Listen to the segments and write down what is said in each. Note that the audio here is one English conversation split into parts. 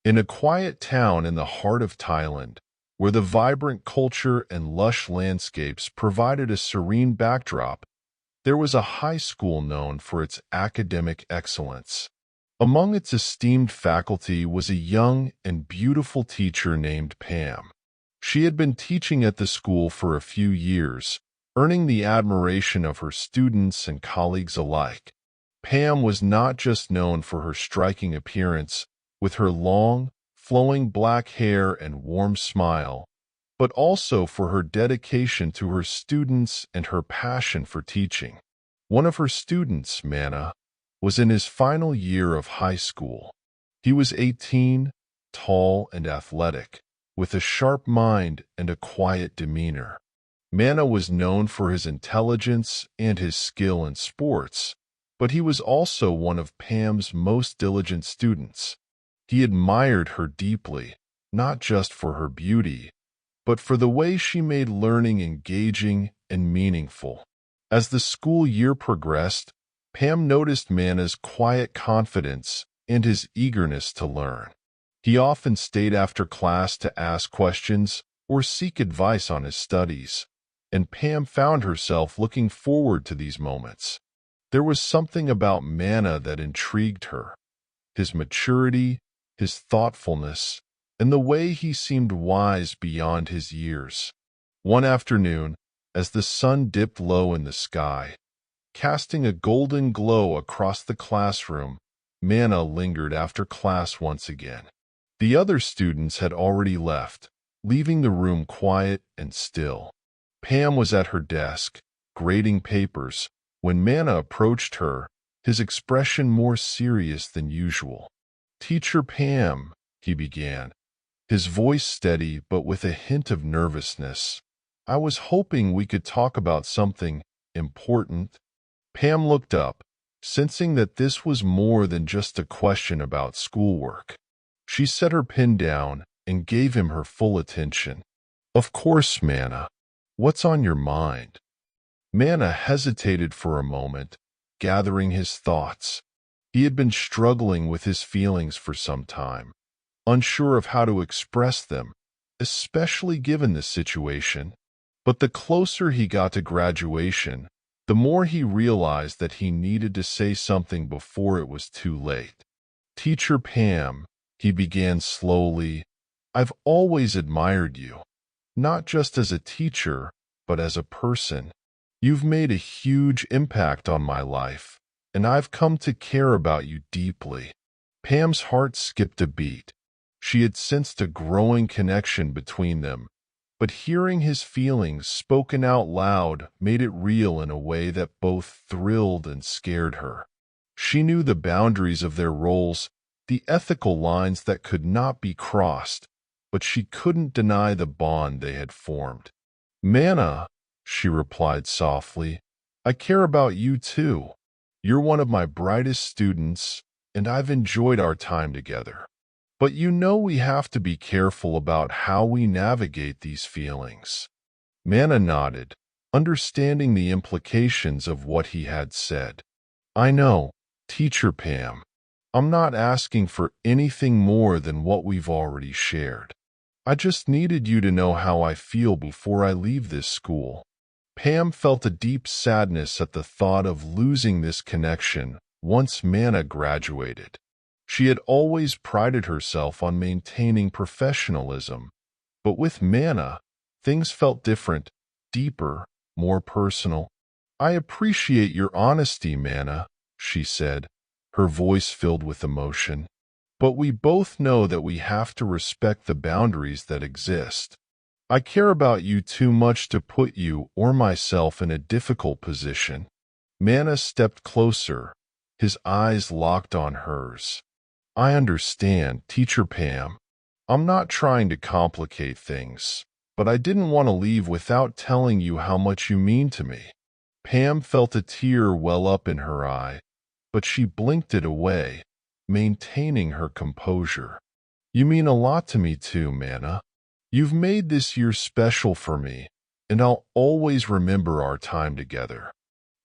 In a quiet town in the heart of Thailand, where the vibrant culture and lush landscapes provided a serene backdrop, there was a high school known for its academic excellence. Among its esteemed faculty was a young and beautiful teacher named Pam. She had been teaching at the school for a few years, earning the admiration of her students and colleagues alike. Pam was not just known for her striking appearance, with her long, flowing black hair and warm smile, but also for her dedication to her students and her passion for teaching. One of her students, Mana, was in his final year of high school. He was 18, tall and athletic, with a sharp mind and a quiet demeanor. Mana was known for his intelligence and his skill in sports, but he was also one of Pam's most diligent students. He admired her deeply, not just for her beauty, but for the way she made learning engaging and meaningful. As the school year progressed, Pam noticed Mana's quiet confidence and his eagerness to learn. He often stayed after class to ask questions or seek advice on his studies, and Pam found herself looking forward to these moments. There was something about Mana that intrigued her: his maturity, his thoughtfulness, and the way he seemed wise beyond his years. One afternoon, as the sun dipped low in the sky, casting a golden glow across the classroom, Mana lingered after class once again. The other students had already left, leaving the room quiet and still. Pam was at her desk, grading papers, when Mana approached her, his expression more serious than usual. "Teacher Pam," he began, his voice steady but with a hint of nervousness, "I was hoping we could talk about something important." Pam looked up, sensing that this was more than just a question about schoolwork. She set her pen down and gave him her full attention. "Of course, Mana. What's on your mind?" Mana hesitated for a moment, gathering his thoughts. He had been struggling with his feelings for some time, unsure of how to express them, especially given the situation. But the closer he got to graduation, the more he realized that he needed to say something before it was too late. "Teacher Pam," he began slowly, "I've always admired you, not just as a teacher, but as a person. You've made a huge impact on my life, and I've come to care about you deeply." Pam's heart skipped a beat. She had sensed a growing connection between them, but hearing his feelings spoken out loud made it real in a way that both thrilled and scared her. She knew the boundaries of their roles, the ethical lines that could not be crossed, but she couldn't deny the bond they had formed. "Mana," she replied softly, "I care about you too. You're one of my brightest students, and I've enjoyed our time together. But you know we have to be careful about how we navigate these feelings." Mana nodded, understanding the implications of what he had said. "I know, Teacher Pam. I'm not asking for anything more than what we've already shared. I just needed you to know how I feel before I leave this school." Pam felt a deep sadness at the thought of losing this connection once Mana graduated. She had always prided herself on maintaining professionalism, but with Mana, things felt different, deeper, more personal. "I appreciate your honesty, Mana," she said, her voice filled with emotion. "But we both know that we have to respect the boundaries that exist. I care about you too much to put you or myself in a difficult position." Mana stepped closer, his eyes locked on hers. "I understand, Teacher Pam. I'm not trying to complicate things, but I didn't want to leave without telling you how much you mean to me." Pam felt a tear well up in her eye, but she blinked it away, maintaining her composure. "You mean a lot to me too, Mana. You've made this year special for me, and I'll always remember our time together."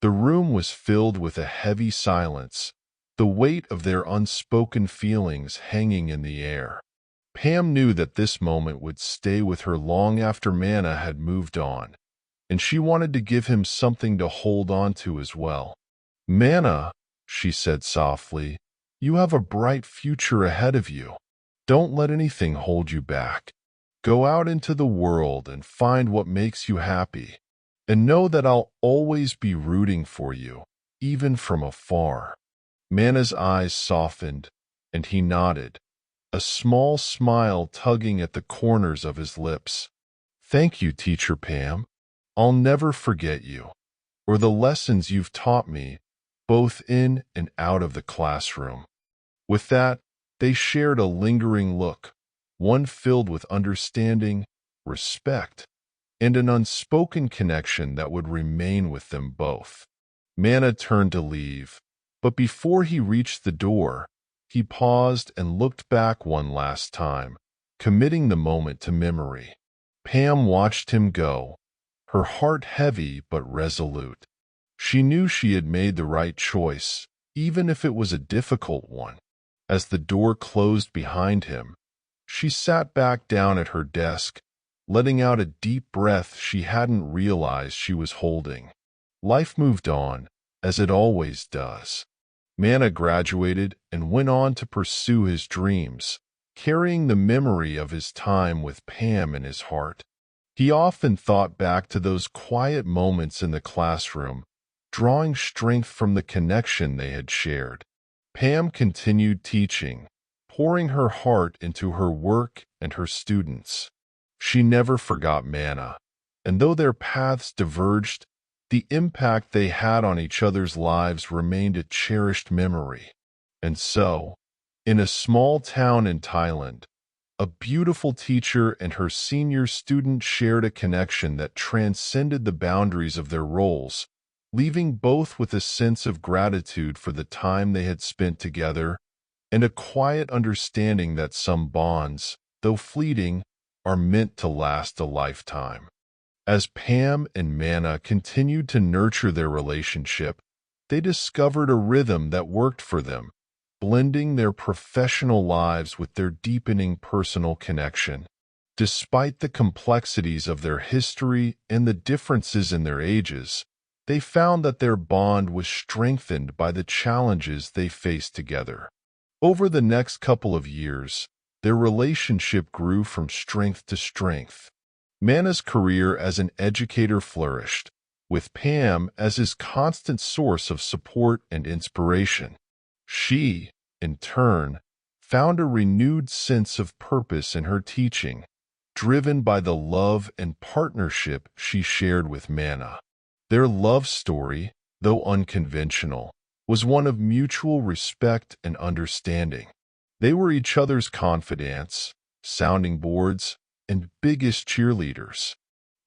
The room was filled with a heavy silence, the weight of their unspoken feelings hanging in the air. Pam knew that this moment would stay with her long after Manna had moved on, and she wanted to give him something to hold on to as well. "Manna," she said softly, "you have a bright future ahead of you. Don't let anything hold you back. Go out into the world and find what makes you happy. And know that I'll always be rooting for you, even from afar." Manna's eyes softened, and he nodded, a small smile tugging at the corners of his lips. "Thank you, Teacher Pam. I'll never forget you, or the lessons you've taught me, both in and out of the classroom." With that, they shared a lingering look, one filled with understanding, respect, and an unspoken connection that would remain with them both. Manna turned to leave, but before he reached the door, he paused and looked back one last time, committing the moment to memory. Pam watched him go, her heart heavy but resolute. She knew she had made the right choice, even if it was a difficult one. As the door closed behind him, she sat back down at her desk, letting out a deep breath she hadn't realized she was holding. Life moved on, as it always does. Manna graduated and went on to pursue his dreams, carrying the memory of his time with Pam in his heart. He often thought back to those quiet moments in the classroom, drawing strength from the connection they had shared. Pam continued teaching, pouring her heart into her work and her students. She never forgot Manna, and though their paths diverged, the impact they had on each other's lives remained a cherished memory. And so, in a small town in Thailand, a beautiful teacher and her senior student shared a connection that transcended the boundaries of their roles, leaving both with a sense of gratitude for the time they had spent together and a quiet understanding that some bonds, though fleeting, are meant to last a lifetime. As Pam and Manna continued to nurture their relationship, they discovered a rhythm that worked for them, blending their professional lives with their deepening personal connection. Despite the complexities of their history and the differences in their ages, they found that their bond was strengthened by the challenges they faced together. Over the next couple of years, their relationship grew from strength to strength. Manna's career as an educator flourished, with Pam as his constant source of support and inspiration. She, in turn, found a renewed sense of purpose in her teaching, driven by the love and partnership she shared with Manna. Their love story, though unconventional, was one of mutual respect and understanding. They were each other's confidants, sounding boards, and biggest cheerleaders.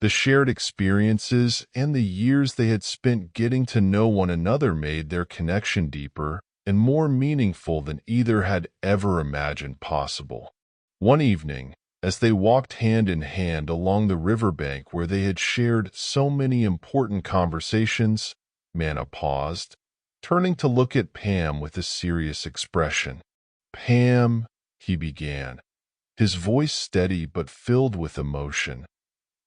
The shared experiences and the years they had spent getting to know one another made their connection deeper and more meaningful than either had ever imagined possible. One evening, as they walked hand in hand along the riverbank where they had shared so many important conversations, Manna paused, turning to look at Pam with a serious expression. "Pam," he began, his voice steady but filled with emotion,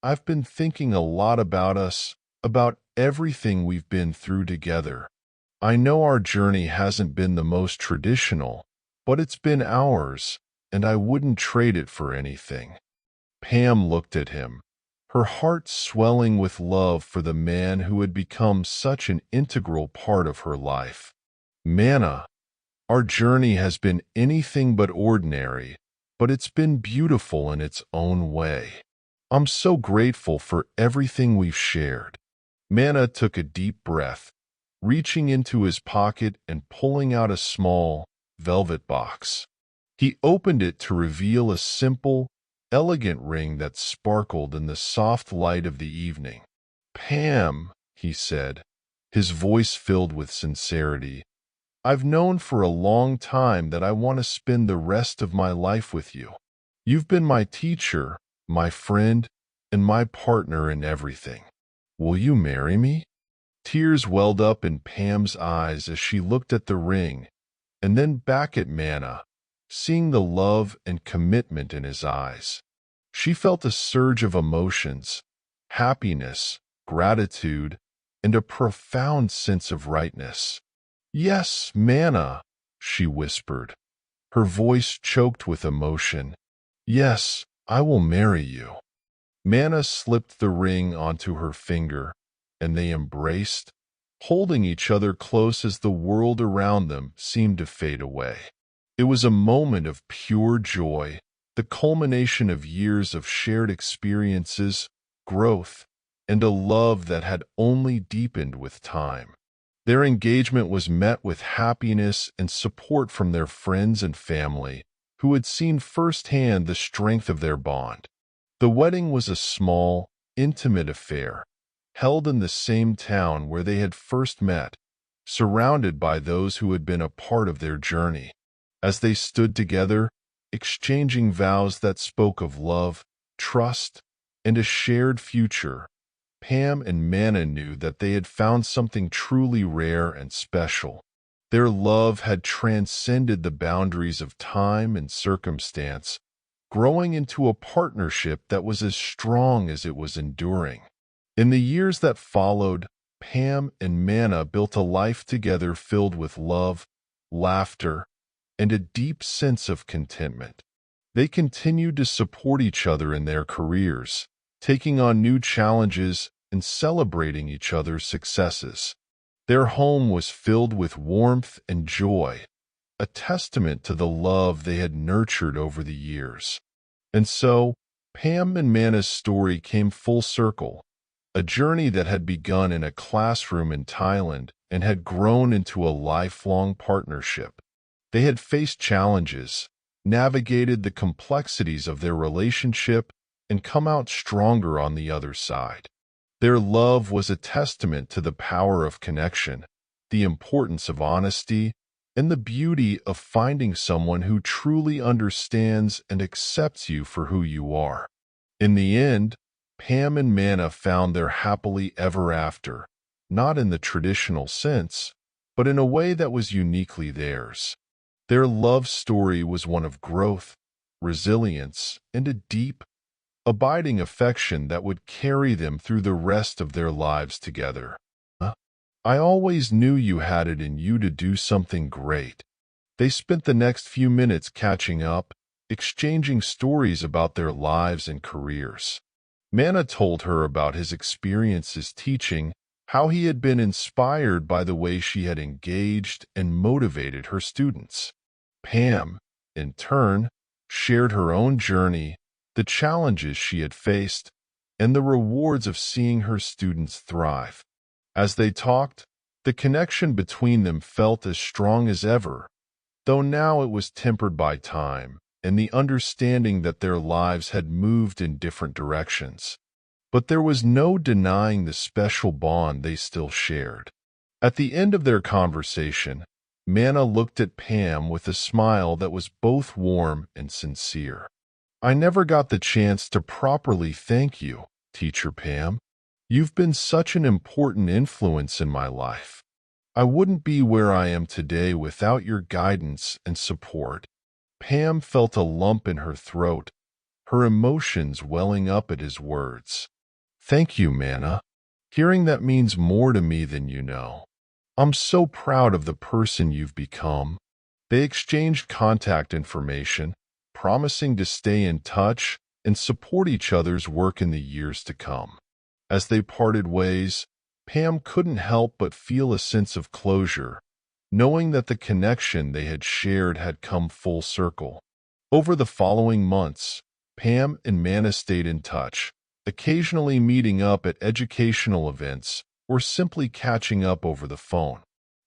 "I've been thinking a lot about us, about everything we've been through together. I know our journey hasn't been the most traditional, but it's been ours, and I wouldn't trade it for anything." Pam looked at him, her heart swelling with love for the man who had become such an integral part of her life. "Manna, our journey has been anything but ordinary, but it's been beautiful in its own way. I'm so grateful for everything we've shared." Manna took a deep breath, reaching into his pocket and pulling out a small, velvet box. He opened it to reveal a simple, elegant ring that sparkled in the soft light of the evening. "Pam," he said, his voice filled with sincerity, "I've known for a long time that I want to spend the rest of my life with you. You've been my teacher, my friend, and my partner in everything. Will you marry me?" Tears welled up in Pam's eyes as she looked at the ring, and then back at Manna, seeing the love and commitment in his eyes. She felt a surge of emotions, happiness, gratitude, and a profound sense of rightness. "Yes, Manna," she whispered, her voice choked with emotion. "Yes, I will marry you." Manna slipped the ring onto her finger, and they embraced, holding each other close as the world around them seemed to fade away. It was a moment of pure joy, the culmination of years of shared experiences, growth, and a love that had only deepened with time. Their engagement was met with happiness and support from their friends and family, who had seen firsthand the strength of their bond. The wedding was a small, intimate affair, held in the same town where they had first met, surrounded by those who had been a part of their journey. As they stood together, exchanging vows that spoke of love, trust, and a shared future, Pam and Manna knew that they had found something truly rare and special. Their love had transcended the boundaries of time and circumstance, growing into a partnership that was as strong as it was enduring. In the years that followed, Pam and Manna built a life together filled with love, laughter, and a deep sense of contentment. They continued to support each other in their careers, taking on new challenges and celebrating each other's successes. Their home was filled with warmth and joy, a testament to the love they had nurtured over the years. And so, Pam and Manna's story came full circle, a journey that had begun in a classroom in Thailand and had grown into a lifelong partnership. They had faced challenges, navigated the complexities of their relationship, and come out stronger on the other side. Their love was a testament to the power of connection, the importance of honesty, and the beauty of finding someone who truly understands and accepts you for who you are. In the end, Pam and Manna found their happily ever after, not in the traditional sense, but in a way that was uniquely theirs. Their love story was one of growth, resilience, and a deep, abiding affection that would carry them through the rest of their lives together. "I always knew you had it in you to do something great." They spent the next few minutes catching up, exchanging stories about their lives and careers. Manna told her about his experiences teaching, how he had been inspired by the way she had engaged and motivated her students. Pam, in turn, shared her own journey, the challenges she had faced, and the rewards of seeing her students thrive. As they talked, the connection between them felt as strong as ever, though now it was tempered by time and the understanding that their lives had moved in different directions. But there was no denying the special bond they still shared. At the end of their conversation, Manna looked at Pam with a smile that was both warm and sincere. "I never got the chance to properly thank you, Teacher Pam. You've been such an important influence in my life. I wouldn't be where I am today without your guidance and support." Pam felt a lump in her throat, her emotions welling up at his words. "Thank you, Manna. Hearing that means more to me than you know. I'm so proud of the person you've become." They exchanged contact information, promising to stay in touch and support each other's work in the years to come. As they parted ways, Pam couldn't help but feel a sense of closure, knowing that the connection they had shared had come full circle. Over the following months, Pam and Manna stayed in touch, occasionally meeting up at educational events or simply catching up over the phone.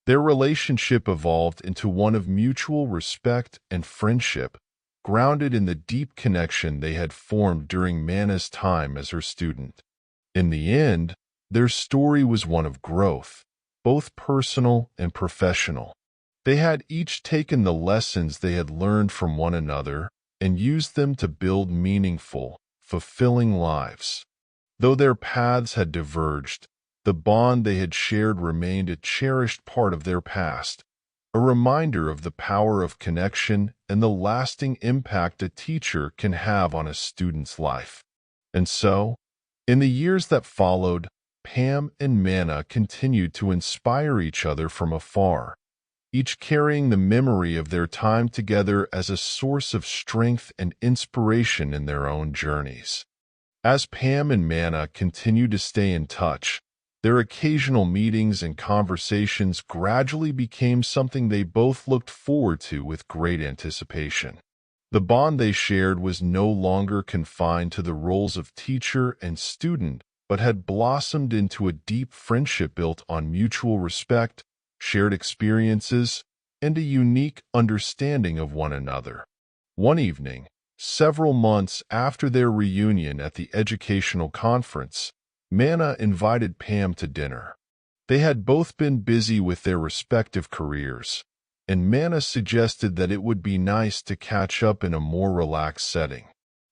Their relationship evolved into one of mutual respect and friendship, grounded in the deep connection they had formed during Manna's time as her student. In the end, their story was one of growth, both personal and professional. They had each taken the lessons they had learned from one another and used them to build meaningful, fulfilling lives. Though their paths had diverged, the bond they had shared remained a cherished part of their past, a reminder of the power of connection and the lasting impact a teacher can have on a student's life. And so, in the years that followed, Pam and Manna continued to inspire each other from afar, each carrying the memory of their time together as a source of strength and inspiration in their own journeys. As Pam and Manna continued to stay in touch, their occasional meetings and conversations gradually became something they both looked forward to with great anticipation. The bond they shared was no longer confined to the roles of teacher and student, but had blossomed into a deep friendship built on mutual respect, shared experiences, and a unique understanding of one another. One evening, several months after their reunion at the educational conference, Manna invited Pam to dinner. They had both been busy with their respective careers, and Manna suggested that it would be nice to catch up in a more relaxed setting.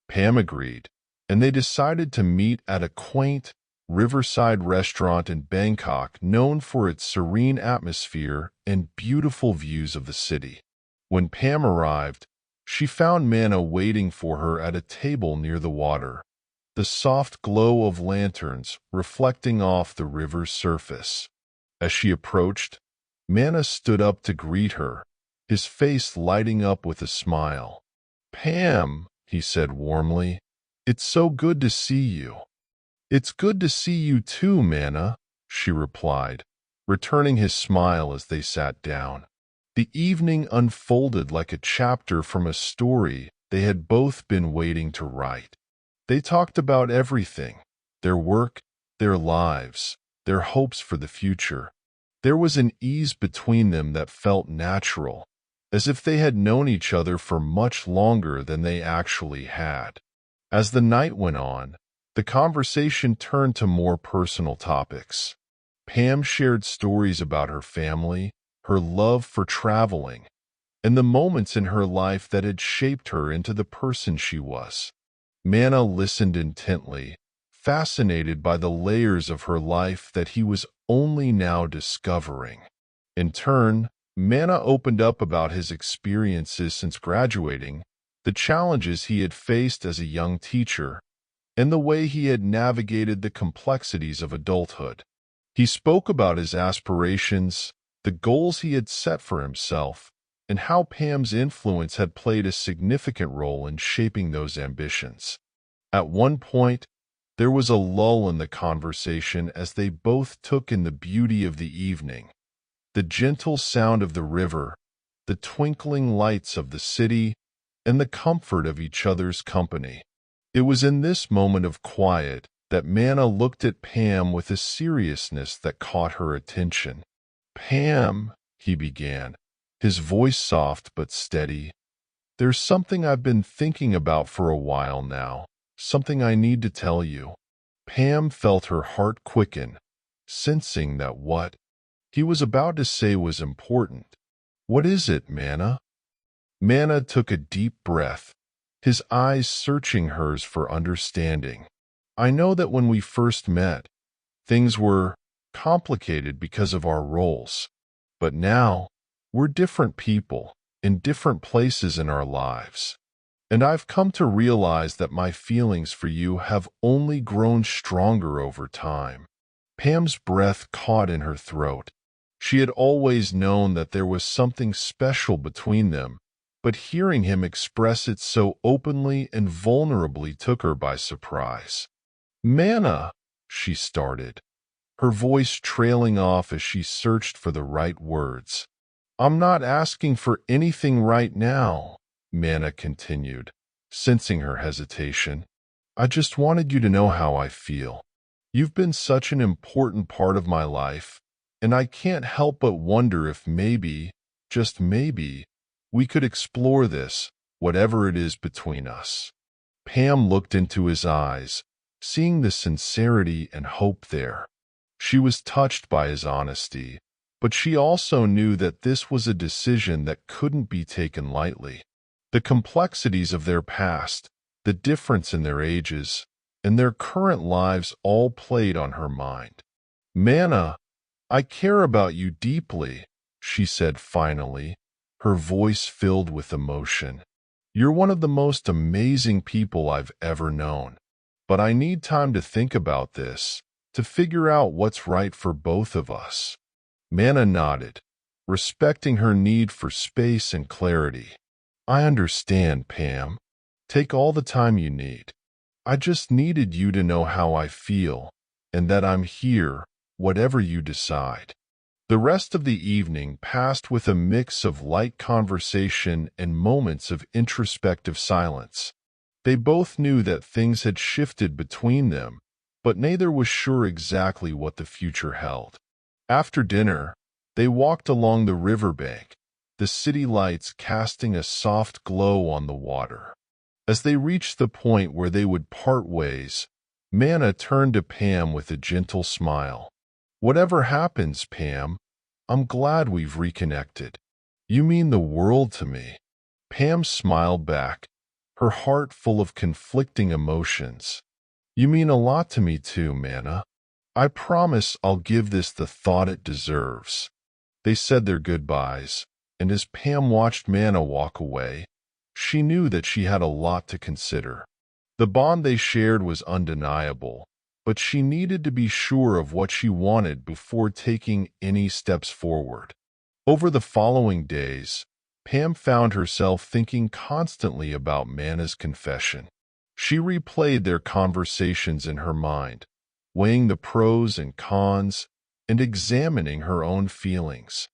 Pam agreed, and they decided to meet at a quaint, riverside restaurant in Bangkok known for its serene atmosphere and beautiful views of the city. When Pam arrived, she found Manna waiting for her at a table near the water, the soft glow of lanterns reflecting off the river's surface. As she approached, Manna stood up to greet her, his face lighting up with a smile. "Pam," he said warmly, "it's so good to see you." "It's good to see you too, Manna," she replied, returning his smile as they sat down. The evening unfolded like a chapter from a story they had both been waiting to write. They talked about everything: their work, their lives, their hopes for the future. There was an ease between them that felt natural, as if they had known each other for much longer than they actually had. As the night went on, the conversation turned to more personal topics. Pam shared stories about her family, her love for traveling, and the moments in her life that had shaped her into the person she was. Manna listened intently, fascinated by the layers of her life that he was only now discovering. In turn, Manna opened up about his experiences since graduating, the challenges he had faced as a young teacher, and the way he had navigated the complexities of adulthood. He spoke about his aspirations, the goals he had set for himself, and how Pam's influence had played a significant role in shaping those ambitions. At one point, there was a lull in the conversation as they both took in the beauty of the evening, the gentle sound of the river, the twinkling lights of the city, and the comfort of each other's company. It was in this moment of quiet that Manna looked at Pam with a seriousness that caught her attention. "Pam," he began, his voice soft but steady, "there's something I've been thinking about for a while now, something I need to tell you." Pam felt her heart quicken, sensing that what he was about to say was important. "What is it, Manna?" Manna took a deep breath, his eyes searching hers for understanding. "I know that when we first met, things were complicated because of our roles. But now, we're different people, in different places in our lives. And I've come to realize that my feelings for you have only grown stronger over time." Pam's breath caught in her throat. She had always known that there was something special between them, but hearing him express it so openly and vulnerably took her by surprise. "Manna," she started, her voice trailing off as she searched for the right words. "I'm not asking for anything right now," Manna continued, sensing her hesitation. "I just wanted you to know how I feel. You've been such an important part of my life, and I can't help but wonder if maybe, just maybe, we could explore this, whatever it is between us." Pam looked into his eyes, seeing the sincerity and hope there. She was touched by his honesty, but she also knew that this was a decision that couldn't be taken lightly. The complexities of their past, the difference in their ages, and their current lives all played on her mind. "Manna, I care about you deeply," she said finally, her voice filled with emotion. "You're one of the most amazing people I've ever known. But I need time to think about this, to figure out what's right for both of us." Mana nodded, respecting her need for space and clarity. "I understand, Pam. Take all the time you need. I just needed you to know how I feel, and that I'm here, whatever you decide." The rest of the evening passed with a mix of light conversation and moments of introspective silence. They both knew that things had shifted between them, but neither was sure exactly what the future held. After dinner, they walked along the riverbank, the city lights casting a soft glow on the water. As they reached the point where they would part ways, Mana turned to Pam with a gentle smile. "Whatever happens, Pam, I'm glad we've reconnected. You mean the world to me." Pam smiled back, her heart full of conflicting emotions. "You mean a lot to me too, Mana. I promise I'll give this the thought it deserves." They said their goodbyes, and as Pam watched Mana walk away, she knew that she had a lot to consider. The bond they shared was undeniable, but she needed to be sure of what she wanted before taking any steps forward. Over the following days, Pam found herself thinking constantly about Mana's confession. She replayed their conversations in her mind, weighing the pros and cons and examining her own feelings.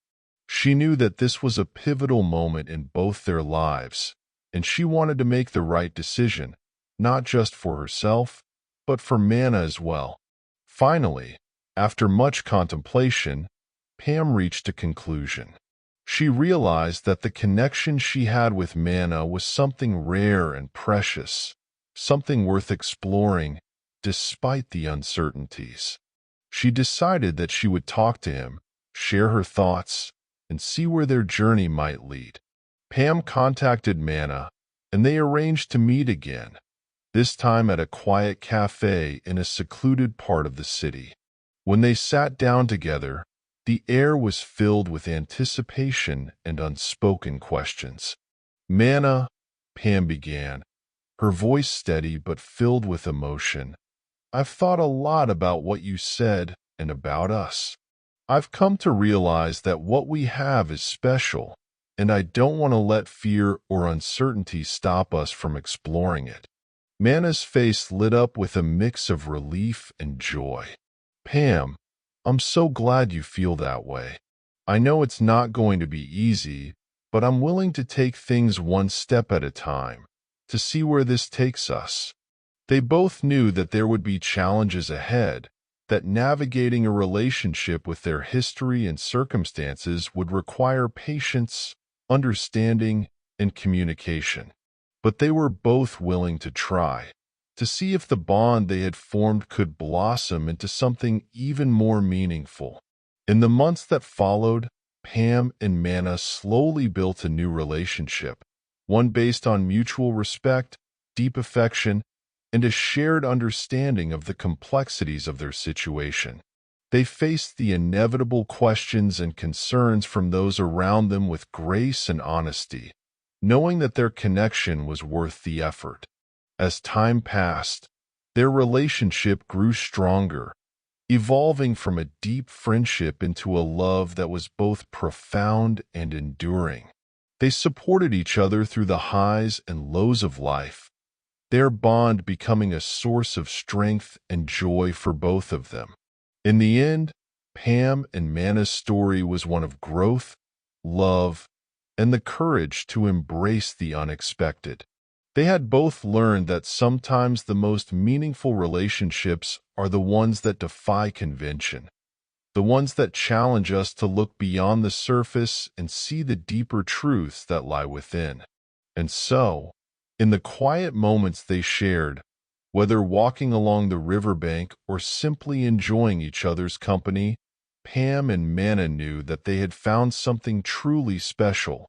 She knew that this was a pivotal moment in both their lives, and she wanted to make the right decision, not just for herself, but for Mana as well. Finally, after much contemplation, Pam reached a conclusion. She realized that the connection she had with Mana was something rare and precious, something worth exploring despite the uncertainties. She decided that she would talk to him, share her thoughts, and see where their journey might lead. Pam contacted Mana, and they arranged to meet again, this time at a quiet cafe in a secluded part of the city. When they sat down together, the air was filled with anticipation and unspoken questions. "Mana," Pam began, her voice steady but filled with emotion, "I've thought a lot about what you said and about us. I've come to realize that what we have is special, and I don't want to let fear or uncertainty stop us from exploring it." Mana's face lit up with a mix of relief and joy. "Pam, I'm so glad you feel that way. I know it's not going to be easy, but I'm willing to take things one step at a time, to see where this takes us." They both knew that there would be challenges ahead, that navigating a relationship with their history and circumstances would require patience, understanding, and communication. But they were both willing to try, to see if the bond they had formed could blossom into something even more meaningful. In the months that followed, Pam and Mana slowly built a new relationship, one based on mutual respect, deep affection, and a shared understanding of the complexities of their situation. They faced the inevitable questions and concerns from those around them with grace and honesty, knowing that their connection was worth the effort. As time passed, their relationship grew stronger, evolving from a deep friendship into a love that was both profound and enduring. They supported each other through the highs and lows of life, their bond becoming a source of strength and joy for both of them. In the end, Pam and Mana's story was one of growth, love, and the courage to embrace the unexpected. They had both learned that sometimes the most meaningful relationships are the ones that defy convention, the ones that challenge us to look beyond the surface and see the deeper truths that lie within. And so, in the quiet moments they shared, whether walking along the riverbank or simply enjoying each other's company, Pam and Mana knew that they had found something truly special,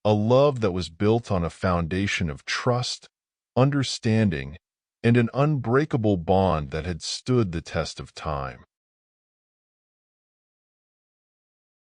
a love that was built on a foundation of trust, understanding, and an unbreakable bond that had stood the test of time.